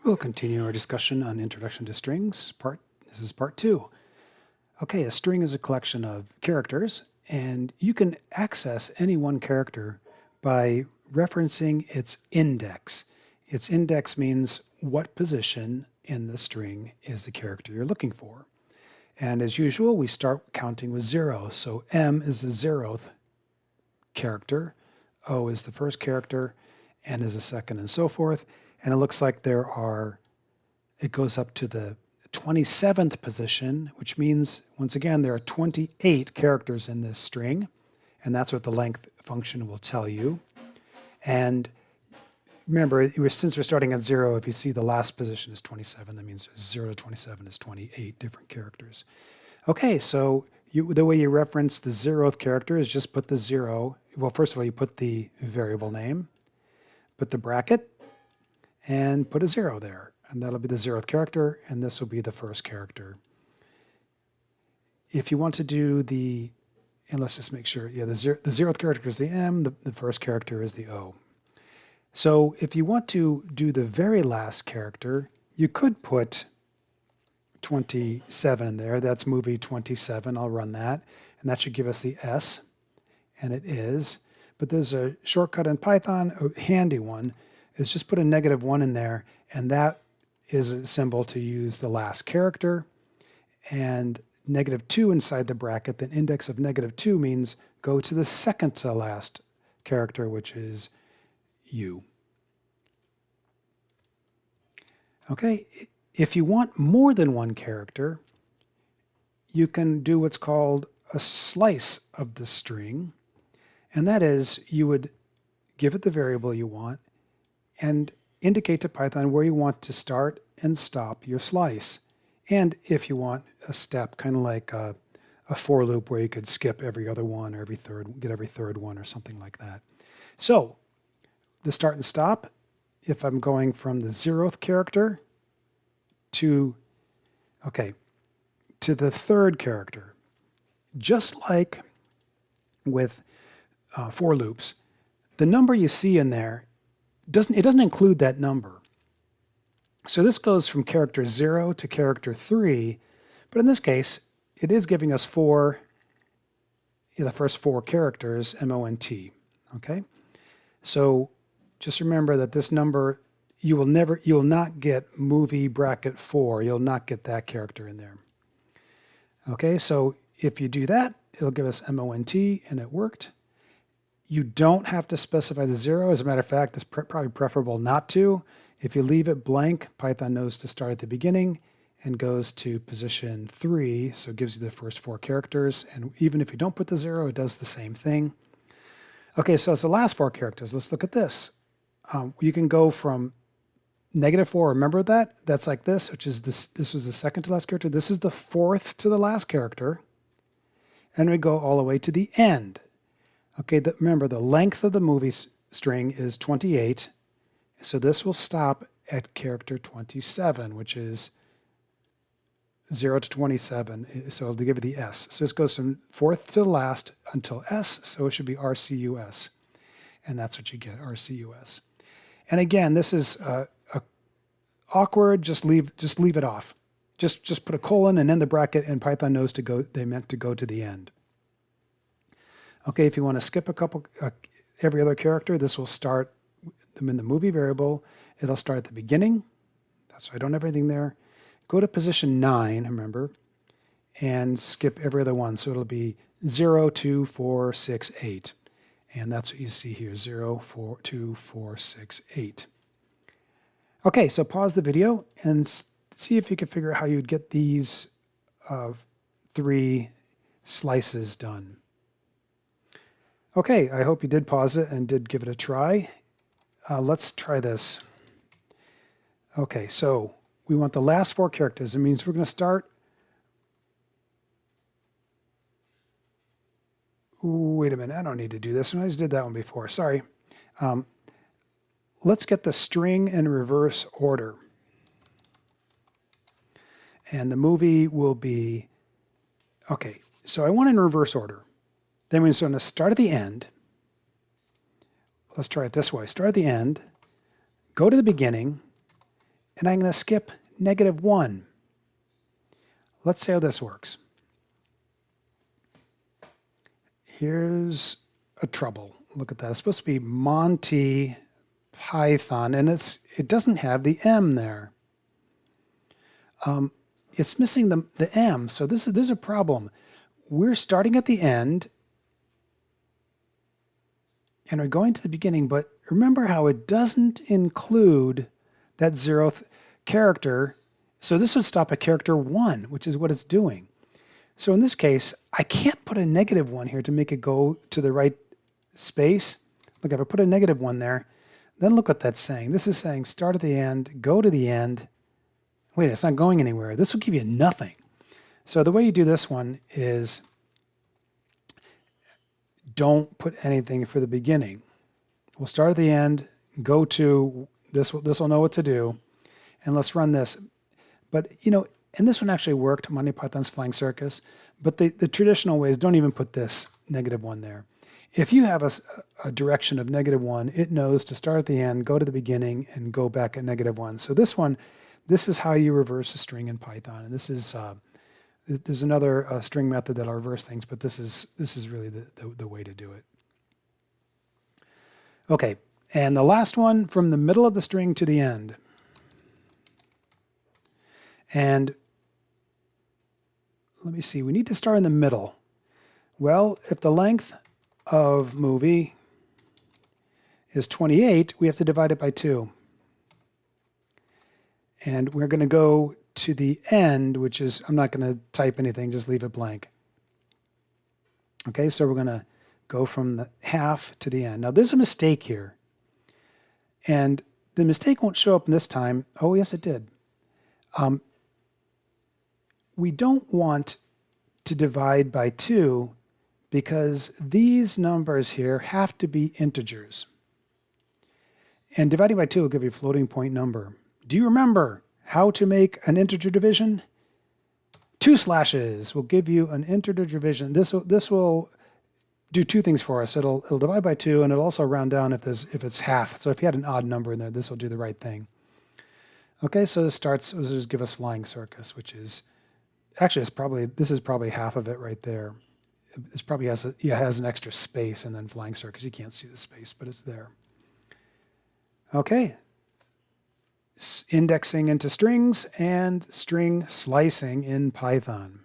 We'll continue our discussion on Introduction to Strings. This is part 2. Okay, a string is a collection of characters, and you can access any one character by referencing its index. Its index means what position in the string is the character you're looking for. And as usual, we start counting with 0. So M is the 0th character, O is the first character, N is the second, and so forth. And it looks like it goes up to the 27th position, which means, once again, there are 28 characters in this string, and that's what the length function will tell you. And remember, since we're starting at 0, if you see the last position is 27, that means 0 to 27 is 28 different characters. Okay, so the way you reference the 0th character is just put the 0. Well, first of all, you put the variable name, put the bracket, and put a 0 there. And that'll be the 0th character, and this will be the first character. If you want to do and let's just make sure, the 0th character is the M, the first character is the O. So if you want to do the very last character, you could put 27 there. That's movie 27. I'll run that. And that should give us the S, and it is. But there's a shortcut in Python, a handy one, is just put a -1 in there, and that is a symbol to use the last character. And -2 inside the bracket, then index of -2 means go to the second to last character, which is U. Okay, if you want more than one character, you can do what's called a slice of the string. And that is, you would give it the variable you want and indicate to Python where you want to start and stop your slice. And if you want a step, kind of like a for loop where you could skip every other one or get every third one or something like that. So the start and stop, if I'm going from the 0th character to the third character, just like with for loops, the number you see in there doesn't include that number. So this goes from character 0 to character 3, but in this case, it is giving us the first 4 characters, MONT, okay? So just remember that this number, you will not get movie bracket 4, you'll not get that character in there. Okay, so if you do that, it'll give us MONT, and it worked. You don't have to specify the 0. As a matter of fact, it's probably preferable not to. If you leave it blank, Python knows to start at the beginning and goes to position 3, so it gives you the first 4 characters. And even if you don't put the 0, it does the same thing. Okay, so it's the last 4 characters. Let's look at this. You can go from -4, remember that? That's like this, which is this was the second to last character. This is the 4th to the last character. And we go all the way to the end. Okay, remember, the length of the movie string is 28, so this will stop at character 27, which is 0 to 27, so it'll give you the S. So this goes from 4th to the last until S, so it should be RCUS, and that's what you get, RCUS. And again, this is awkward, just leave it off. Just put a colon and then the bracket, and Python knows they meant to go to the end. Okay, if you want to skip every other character, this will start them in the movie variable. It'll start at the beginning. That's why I don't have anything there. Go to position 9, remember, and skip every other one. So it'll be 0, 2, 4, 6, 8. And that's what you see here, 0, 4, 2, 4, 6, 8. Okay, so pause the video and see if you can figure out how you'd get these 3 slices done. Okay, I hope you did pause it and did give it a try. Let's try this. Okay, so we want the last 4 characters. It means we're going to start. Wait a minute, I don't need to do this one. I just did that one before, sorry. Let's get the string in reverse order. And the movie will be, okay, so I want in reverse order. Then we're going to start at the end. Let's try it this way. Start at the end, go to the beginning, and I'm going to skip -1. Let's see how this works. Here's a trouble. Look at that. It's supposed to be Monty Python, and it doesn't have the M there. It's missing the M, so there's a problem. We're starting at the end, and we're going to the beginning, but remember how it doesn't include that 0th character, so this would stop at character 1, which is what it's doing. So in this case, I can't put a -1 here to make it go to the right space. Look, if I put a -1 there, then look what that's saying. This is saying start at the end, go to the end. Wait, it's not going anywhere. This will give you nothing. So the way you do this one is don't put anything for the beginning. We'll start at the end, go to, this will know what to do, and let's run this. But, you know, and this one actually worked, Monty Python's Flying Circus, but the traditional ways don't even put this -1 there. If you have a direction of -1, it knows to start at the end, go to the beginning, and go back at -1. So this is how you reverse a string in Python. And this is, there's another string method that'll reverse things, but this is really the way to do it. Okay, and the last one, from the middle of the string to the end. And let me see, we need to start in the middle. Well, if the length of movie is 28, we have to divide it by 2. And we're going to go to the end, which is, I'm not going to type anything, just leave it blank. Okay, so we're going to go from the half to the end. Now, there's a mistake here. And the mistake won't show up in this time. Oh, yes, it did. We don't want to divide by 2 because these numbers here have to be integers. And dividing by 2 will give you a floating point number. Do you remember how to make an integer division? 2 slashes will give you an integer division. This will do 2 things for us. It'll divide by 2, and it'll also round down if it's half. So if you had an odd number in there, this will do the right thing. Okay, so this will just give us Flying Circus, which is actually this is probably half of it right there. This probably has an extra space, and then Flying Circus. You can't see the space, but it's there. Okay. Indexing into strings and string slicing in Python.